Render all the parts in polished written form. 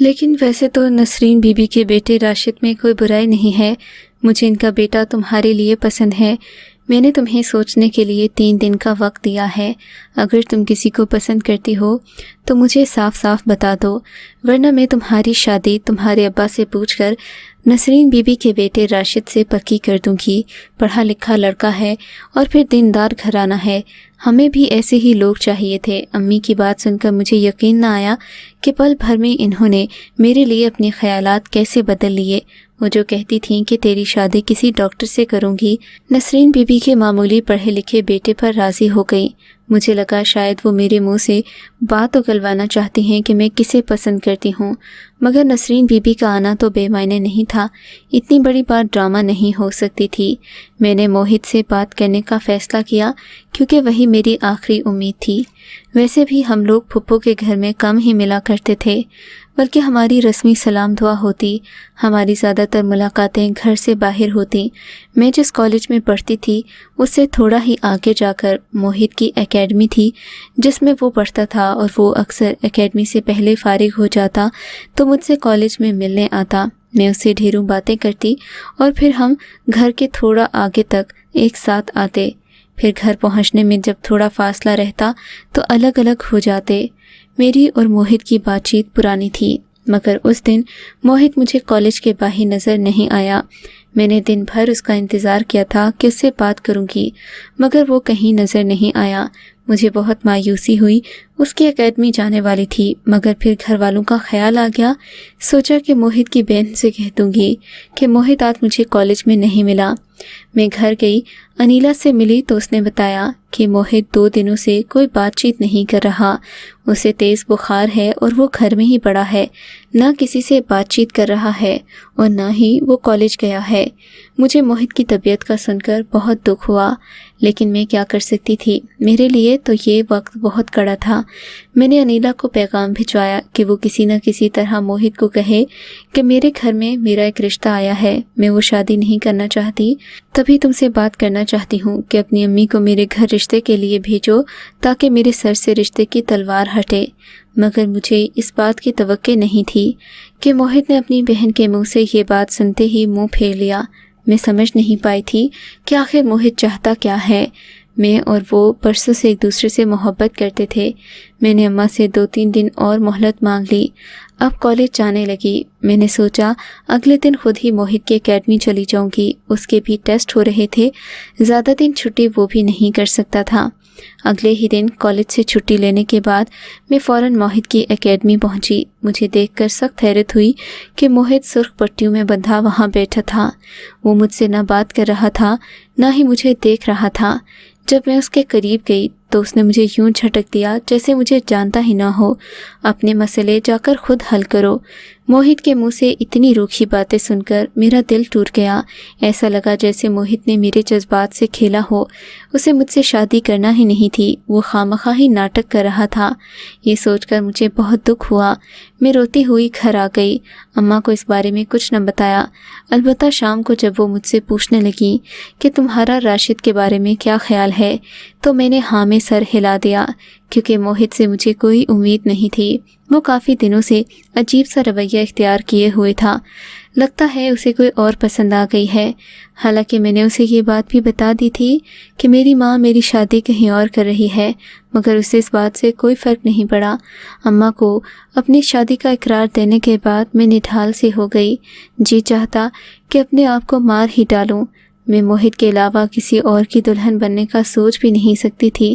لیکن ویسے تو نسرین بی بی کے بیٹے راشد میں کوئی برائی نہیں ہے، مجھے ان کا بیٹا تمہارے لیے پسند ہے۔ میں نے تمہیں سوچنے کے لیے 3 دن کا وقت دیا ہے، اگر تم کسی کو پسند کرتی ہو تو مجھے صاف صاف بتا دو، ورنہ میں تمہاری شادی تمہارے ابا سے پوچھ کر نسرین بی بی کے بیٹے راشد سے پکی کر دوں گی۔ پڑھا لکھا لڑکا ہے اور پھر دیندار گھرانہ ہے، ہمیں بھی ایسے ہی لوگ چاہیے تھے۔ امی کی بات سن کر مجھے یقین نہ آیا کہ پل بھر میں انہوں نے میرے لیے اپنے خیالات کیسے بدل لیے۔ وہ جو کہتی تھیں کہ تیری شادی کسی ڈاکٹر سے کروں گی، نسرین بی بی کے معمولی پڑھے لکھے بیٹے پر راضی ہو گئی۔ مجھے لگا شاید وہ میرے منہ سے بات اگلوانا چاہتی ہیں کہ میں کسے پسند کرتی ہوں، مگر نسرین بی بی کا آنا تو بے معنی نہیں تھا، اتنی بڑی بات ڈرامہ نہیں ہو سکتی تھی۔ میں نے موہت سے بات کرنے کا فیصلہ کیا کیونکہ وہی میری آخری امید تھی۔ ویسے بھی ہم لوگ پھپھو کے گھر میں کم ہی ملا کرتے تھے، بلکہ ہماری رسمی سلام دعا ہوتی، ہماری زیادہ تر ملاقاتیں گھر سے باہر ہوتی۔ میں جس کالج میں پڑھتی تھی اس سے تھوڑا ہی آگے جا کر موہت کی اکیڈمی تھی جس میں وہ پڑھتا تھا، اور وہ اکثر اکیڈمی سے پہلے فارغ ہو جاتا تو مجھ سے کالج میں ملنے آتا۔ میں اس سے ڈھیروں باتیں کرتی اور پھر ہم گھر کے تھوڑا آگے تک ایک ساتھ آتے، پھر گھر پہنچنے میں جب تھوڑا فاصلہ رہتا تو الگ الگ ہو جاتے۔ میری اور موہت کی بات چیت پرانی تھی، مگر اس دن موہت مجھے کالج کے باہر نظر نہیں آیا۔ میں نے دن بھر اس کا انتظار کیا تھا کہ اس سے بات کروں گی، مگر وہ کہیں نظر نہیں آیا۔ مجھے بہت مایوسی ہوئی، اس کی اکیڈمی جانے والی تھی، مگر پھر گھر والوں کا خیال آ گیا۔ سوچا کہ موہت کی بہن سے کہہ دوں گی کہ موہت آج مجھے کالج میں نہیں ملا۔ میں گھر گئی، انیلا سے ملی تو اس نے بتایا کہ موہت 2 دنوں سے کوئی بات چیت نہیں کر رہا، اسے تیز بخار ہے اور وہ گھر میں ہی پڑا ہے، نہ کسی سے بات چیت کر رہا ہے اور نہ ہی وہ کالج گیا ہے۔ مجھے موہت کی طبیعت کا سن کر بہت دکھ ہوا، لیکن میں کیا کر سکتی تھی، میرے لیے تو یہ وقت بہت کڑا تھا۔ میں نے انیلا کو پیغام بھجوایا کہ وہ کسی نہ کسی طرح موہت کو کہے کہ میرے گھر میں میرا ایک رشتہ آیا ہے، میں وہ شادی نہیں کرنا چاہتی، تبھی تم سے بات کرنا چاہتی ہوں کہ اپنی امی کو میرے گھر رشتے کے لیے بھیجو تاکہ میرے سر سے رشتے کی تلوار ہٹے۔ مگر مجھے اس بات کی توقع نہیں تھی کہ موہت نے اپنی بہن کے منہ سے یہ بات سنتے ہی منہ پھیر لیا۔ میں سمجھ نہیں پائی تھی کہ آخر موہت چاہتا کیا ہے۔ میں اور وہ برسوں سے ایک دوسرے سے محبت کرتے تھے۔ میں نے اماں سے 2-3 دن اور مہلت مانگ لی۔ اب کالج جانے لگی۔ میں نے سوچا اگلے دن خود ہی موہت کی اکیڈمی چلی جاؤں گی، اس کے بھی ٹیسٹ ہو رہے تھے، زیادہ دن چھٹی وہ بھی نہیں کر سکتا تھا۔ اگلے ہی دن کالج سے چھٹی لینے کے بعد میں فوراً موہت کی اکیڈمی پہنچی۔ مجھے دیکھ کر سخت حیرت ہوئی کہ موہت سرخ پٹیوں میں بندھا وہاں بیٹھا تھا۔ وہ مجھ سے نہ بات کر رہا تھا نہ ہی مجھے دیکھ رہا تھا۔ جب میں اس کے قریب گئی تو اس نے مجھے یوں جھٹک دیا جیسے مجھے جانتا ہی نہ ہو۔ اپنے مسئلے جا کر خود حل کرو۔ موہت کے منہ سے اتنی روکھی باتیں سن کر میرا دل ٹوٹ گیا۔ ایسا لگا جیسے موہت نے میرے جذبات سے کھیلا ہو۔ اسے مجھ سے شادی کرنا ہی نہیں تھی، وہ خواہ ہی ناٹک کر رہا تھا۔ یہ سوچ کر مجھے بہت دکھ ہوا۔ میں روتی ہوئی گھر آ گئی۔ اماں کو اس بارے میں کچھ نہ بتایا، البتہ شام کو جب وہ مجھ سے پوچھنے لگیں کہ تمہارا راشد کے بارے میں کیا خیال ہے، تو میں نے ہاں میں سر ہلا دیا، کیونکہ موہت سے مجھے کوئی امید نہیں تھی۔ وہ کافی دنوں سے عجیب سا رویہ اختیار کیے ہوئے تھا، لگتا ہے اسے کوئی اور پسند آ گئی ہے۔ حالانکہ میں نے اسے یہ بات بھی بتا دی تھی کہ میری ماں میری شادی کہیں اور کر رہی ہے، مگر اسے اس بات سے کوئی فرق نہیں پڑا۔ اماں کو اپنی شادی کا اقرار دینے کے بعد میں نڈھال سی ہو گئی۔ جی چاہتا کہ اپنے آپ کو مار ہی ڈالوں۔ میں موہت کے علاوہ کسی اور کی دلہن بننے کا سوچ بھی نہیں سکتی تھی،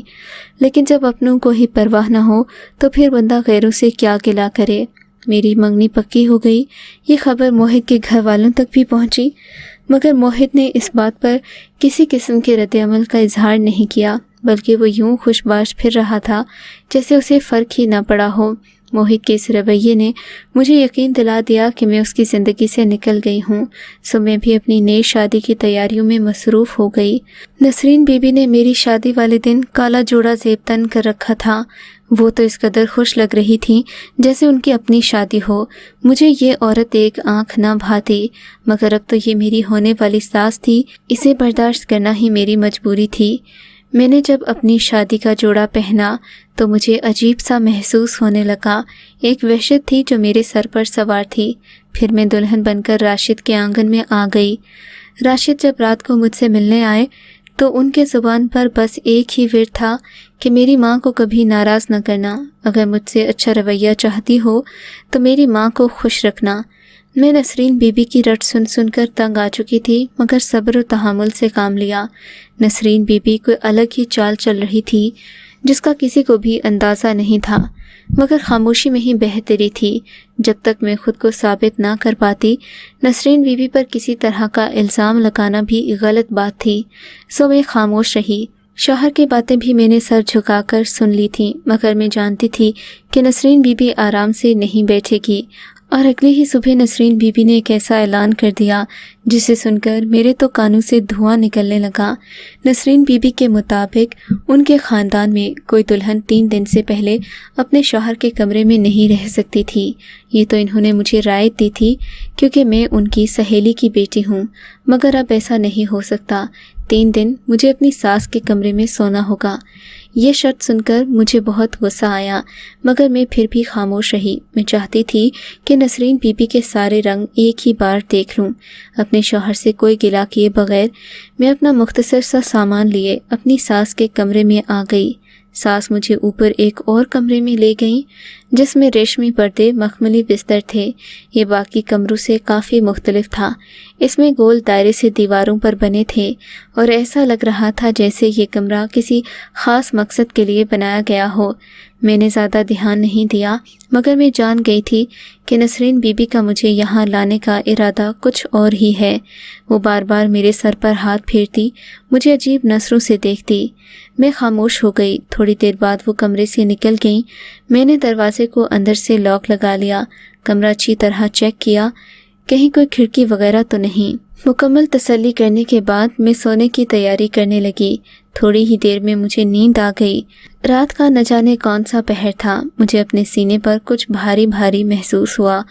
لیکن جب اپنوں کو ہی پرواہ نہ ہو تو پھر بندہ غیروں سے کیا گلہ کرے۔ میری منگنی پکی ہو گئی۔ یہ خبر موہت کے گھر والوں تک بھی پہنچی، مگر موہت نے اس بات پر کسی قسم کے رد عمل کا اظہار نہیں کیا، بلکہ وہ یوں خوش باش پھر رہا تھا جیسے اسے فرق ہی نہ پڑا ہو۔ موہت کے اس رویے نے مجھے یقین دلا دیا کہ میں اس کی زندگی سے نکل گئی ہوں، سو میں بھی اپنی نئی شادی کی تیاریوں میں مصروف ہو گئی۔ نسرین بی بی نے میری شادی والے دن کالا جوڑا زیب تن کر رکھا تھا۔ وہ تو اس قدر خوش لگ رہی تھی جیسے ان کی اپنی شادی ہو۔ مجھے یہ عورت ایک آنکھ نہ بھاتی، مگر اب تو یہ میری ہونے والی ساس تھی، اسے برداشت کرنا ہی میری مجبوری تھی۔ میں نے جب اپنی شادی کا جوڑا پہنا تو مجھے عجیب سا محسوس ہونے لگا۔ ایک وحشت تھی جو میرے سر پر سوار تھی۔ پھر میں دلہن بن کر راشد کے آنگن میں آ گئی۔ راشد جب رات کو مجھ سے ملنے آئے تو ان کے زبان پر بس ایک ہی ورد تھا کہ میری ماں کو کبھی ناراض نہ کرنا، اگر مجھ سے اچھا رویہ چاہتی ہو تو میری ماں کو خوش رکھنا۔ میں نسرین بی بی کی رٹ سن سن کر تنگ آ چکی تھی، مگر صبر و تحمل سے کام لیا۔ نسرین بی بی کوئی الگ ہی چال چل رہی تھی جس کا کسی کو بھی اندازہ نہیں تھا، مگر خاموشی میں ہی بہتری تھی۔ جب تک میں خود کو ثابت نہ کر پاتی، نسرین بی بی پر کسی طرح کا الزام لگانا بھی غلط بات تھی، سو میں خاموش رہی۔ شوہر کی باتیں بھی میں نے سر جھکا کر سن لی تھیں، مگر میں جانتی تھی کہ نسرین بی بی آرام سے نہیں بیٹھے گی، اور اگلی ہی صبح نسرین بی بی نے ایک ایسا اعلان کر دیا جسے سن کر میرے تو کانوں سے دھواں نکلنے لگا۔ نسرین بی بی کے مطابق ان کے خاندان میں کوئی دلہن 3 دن سے پہلے اپنے شوہر کے کمرے میں نہیں رہ سکتی تھی۔ یہ تو انہوں نے مجھے رعایت دی تھی کیونکہ میں ان کی سہیلی کی بیٹی ہوں، مگر اب ایسا نہیں ہو سکتا۔ 3 دن مجھے اپنی ساس کے کمرے میں سونا ہوگا۔ یہ شرط سن کر مجھے بہت غصہ آیا، مگر میں پھر بھی خاموش رہی۔ میں چاہتی تھی کہ نسرین بی بی کے سارے رنگ ایک ہی بار دیکھ لوں۔ اپنے شوہر سے کوئی گلہ کیے بغیر میں اپنا مختصر سا سامان لیے اپنی ساس کے کمرے میں آ گئی۔ ساس مجھے اوپر ایک اور کمرے میں لے گئیں جس میں ریشمی پردے، مخملی بستر تھے۔ یہ باقی کمروں سے کافی مختلف تھا۔ اس میں گول دائرے سے دیواروں پر بنے تھے اور ایسا لگ رہا تھا جیسے یہ کمرہ کسی خاص مقصد کے لیے بنایا گیا ہو۔ میں نے زیادہ دھیان نہیں دیا، مگر میں جان گئی تھی کہ نسرین بی بی کا مجھے یہاں لانے کا ارادہ کچھ اور ہی ہے۔ وہ بار بار میرے سر پر ہاتھ پھیرتی، مجھے عجیب نظروں سے دیکھتی۔ میں خاموش ہو گئی۔ تھوڑی دیر بعد وہ کمرے سے نکل گئیں۔ میں نے دروازے کو اندر سے لاک لگا لیا، کمرہ اچھی طرح چیک کیا، کہیں کوئی کھڑکی وغیرہ تو نہیں۔ مکمل تسلی کرنے کے بعد میں سونے کی تیاری کرنے لگی۔ تھوڑی ہی دیر میں مجھے نیند آ گئی۔ رات کا نہ جانے کون سا پہر تھا، مجھے اپنے سینے پر کچھ بھاری بھاری محسوس ہوا۔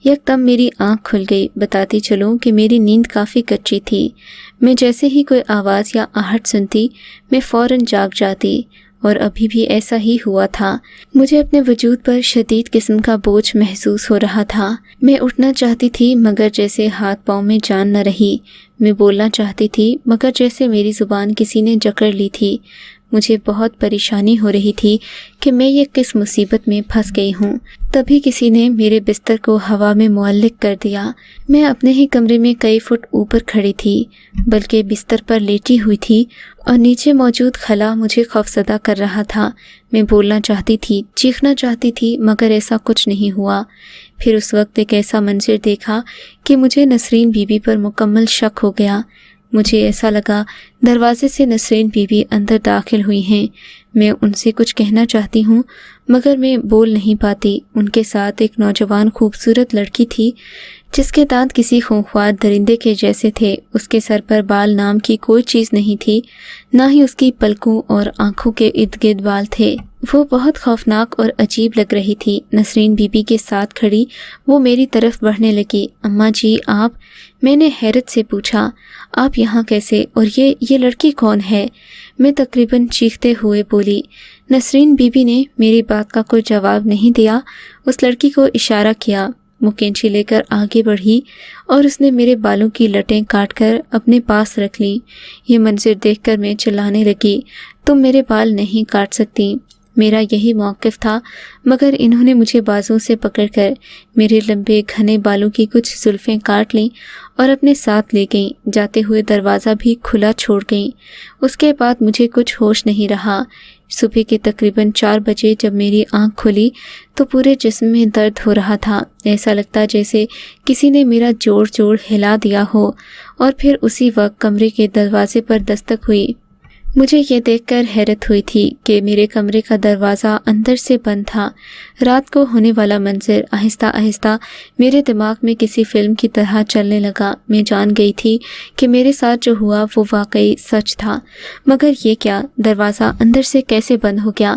یکدم میری آنکھ کھل گئی۔ بتاتی چلوں کہ میری نیند کافی کچی تھی۔ میں جیسے ہی کوئی آواز یا آہٹ سنتی میں فوراً جاگ جاتی، اور ابھی بھی ایسا ہی ہوا تھا۔ مجھے اپنے وجود پر شدید قسم کا بوجھ محسوس ہو رہا تھا۔ میں اٹھنا چاہتی تھی مگر جیسے ہاتھ پاؤں میں جان نہ رہی۔ میں بولنا چاہتی تھی مگر جیسے میری زبان کسی نے جکڑ لی تھی۔ مجھے بہت پریشانی ہو رہی تھی کہ میں یہ کس مصیبت میں پھنس گئی ہوں۔ تبھی کسی نے میرے بستر کو ہوا میں معلق کر دیا۔ میں اپنے ہی کمرے میں کئی فٹ اوپر کھڑی تھی، بلکہ بستر پر لیٹی ہوئی تھی، اور نیچے موجود خلا مجھے خوفزدہ کر رہا تھا۔ میں بولنا چاہتی تھی، چیخنا چاہتی تھی، مگر ایسا کچھ نہیں ہوا۔ پھر اس وقت ایک ایسا منظر دیکھا کہ مجھے نسرین بی بی پر مکمل شک ہو گیا۔ مجھے ایسا لگا دروازے سے نسرین بی بی اندر داخل ہوئی ہیں۔ میں ان سے کچھ کہنا چاہتی ہوں مگر میں بول نہیں پاتی۔ ان کے ساتھ ایک نوجوان خوبصورت لڑکی تھی جس کے دانت کسی خونخوار درندے کے جیسے تھے۔ اس کے سر پر بال نام کی کوئی چیز نہیں تھی، نہ ہی اس کی پلکوں اور آنکھوں کے ارد گرد بال تھے۔ وہ بہت خوفناک اور عجیب لگ رہی تھی۔ نسرین بی بی کے ساتھ کھڑی وہ میری طرف بڑھنے لگی۔ اماں جی آپ؟ میں نے حیرت سے پوچھا، آپ یہاں کیسے؟ اور یہ لڑکی کون ہے؟ میں تقریباً چیختے ہوئے بولی۔ نسرین بی بی نے میری بات کا کوئی جواب نہیں دیا۔ اس لڑکی کو اشارہ کیا، وہ کینچی لے کر آگے بڑھی اور اس نے میرے بالوں کی لٹیں کاٹ کر اپنے پاس رکھ لیں۔ یہ منظر دیکھ کر میں چلانے لگی، تم میرے بال نہیں کاٹ سکتی۔ میرا یہی موقف تھا، مگر انہوں نے مجھے بازوں سے پکڑ کر میرے لمبے گھنے بالوں کی کچھ زلفیں کاٹ لیں اور اپنے ساتھ لے گئیں۔ جاتے ہوئے دروازہ بھی کھلا چھوڑ گئیں۔ اس کے بعد مجھے کچھ ہوش نہیں رہا۔ صبح کے تقریباً 4 بجے جب میری آنکھ کھلی تو پورے جسم میں درد ہو رہا تھا۔ ایسا لگتا جیسے کسی نے میرا جوڑ ہلا دیا ہو، اور پھر اسی وقت کمرے کے دروازے پر دستک ہوئی۔ مجھے یہ دیکھ کر حیرت ہوئی تھی کہ میرے کمرے کا دروازہ اندر سے بند تھا۔ رات کو ہونے والا منظر آہستہ آہستہ میرے دماغ میں کسی فلم کی طرح چلنے لگا۔ میں جان گئی تھی کہ میرے ساتھ جو ہوا وہ واقعی سچ تھا، مگر یہ کیا؟ دروازہ اندر سے کیسے بند ہو گیا؟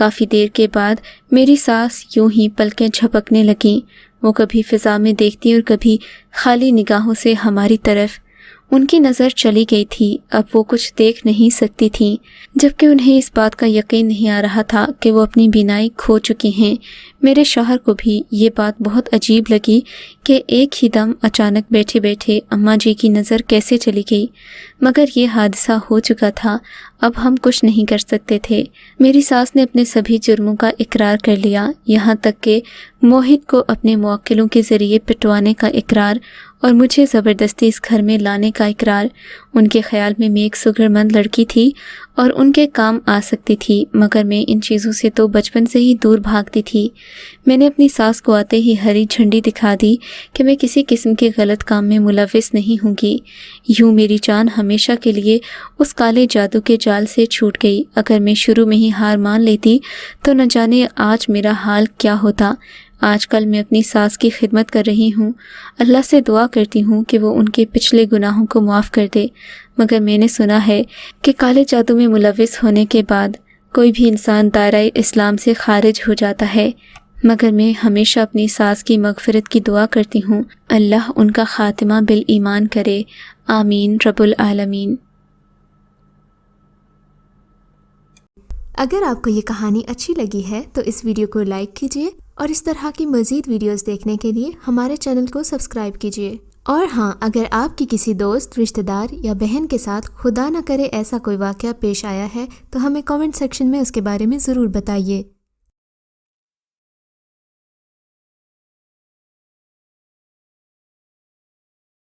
کافی دیر کے بعد میری ساس یوں ہی پلکیں جھپکنے لگیں۔ وہ کبھی فضا میں دیکھتی اور کبھی خالی نگاہوں سے ہماری طرف۔ ان کی نظر چلی گئی تھی، اب وہ کچھ دیکھ نہیں سکتی تھیں، جبکہ انہیں اس بات کا یقین نہیں آ رہا تھا کہ وہ اپنی بینائی کھو چکی ہیں۔ میرے شوہر کو بھی یہ بات بہت عجیب لگی کہ ایک ہی دم اچانک بیٹھے بیٹھے اماں جی کی نظر کیسے چلی گئی، مگر یہ حادثہ ہو چکا تھا، اب ہم کچھ نہیں کر سکتے تھے۔ میری ساس نے اپنے سبھی جرموں کا اقرار کر لیا، یہاں تک کہ موہت کو اپنے موکلوں کے ذریعے پٹوانے کا اقرار اور مجھے زبردستی اس گھر میں لانے کا اقرار۔ ان کے خیال میں ایک سگرمند لڑکی تھی اور ان کے کام آ سکتی تھی، مگر میں ان چیزوں سے تو بچپن سے ہی دور بھاگتی تھی۔ میں نے اپنی ساس کو آتے ہی ہری جھنڈی دکھا دی کہ میں کسی قسم کے غلط کام میں ملوث نہیں ہوں گی۔ یوں میری جان ہمیشہ کے لیے اس کالے جادو کے جال سے چھوٹ گئی۔ اگر میں شروع میں ہی ہار مان لیتی تو نہ جانے آج میرا حال کیا ہوتا۔ آج کل میں اپنی ساس کی خدمت کر رہی ہوں، اللہ سے دعا کرتی ہوں کہ وہ ان کے پچھلے گناہوں کو معاف کر دے، مگر میں نے سنا ہے کہ کالے جادو میں ملوث ہونے کے بعد کوئی بھی انسان دائرہ اسلام سے خارج ہو جاتا ہے، مگر میں ہمیشہ اپنی ساس کی مغفرت کی دعا کرتی ہوں، اللہ ان کا خاتمہ بالایمان کرے، آمین رب العالمین۔ اگر آپ کو یہ کہانی اچھی لگی ہے تو اس ویڈیو کو لائک کیجیے اور اس طرح کی مزید ویڈیوز دیکھنے کے لیے ہمارے چینل کو سبسکرائب کیجیے۔ اور ہاں، اگر آپ کی کسی دوست، رشتہ دار یا بہن کے ساتھ خدا نہ کرے ایسا کوئی واقعہ پیش آیا ہے تو ہمیں کامنٹ سیکشن میں اس کے بارے میں ضرور بتائیے۔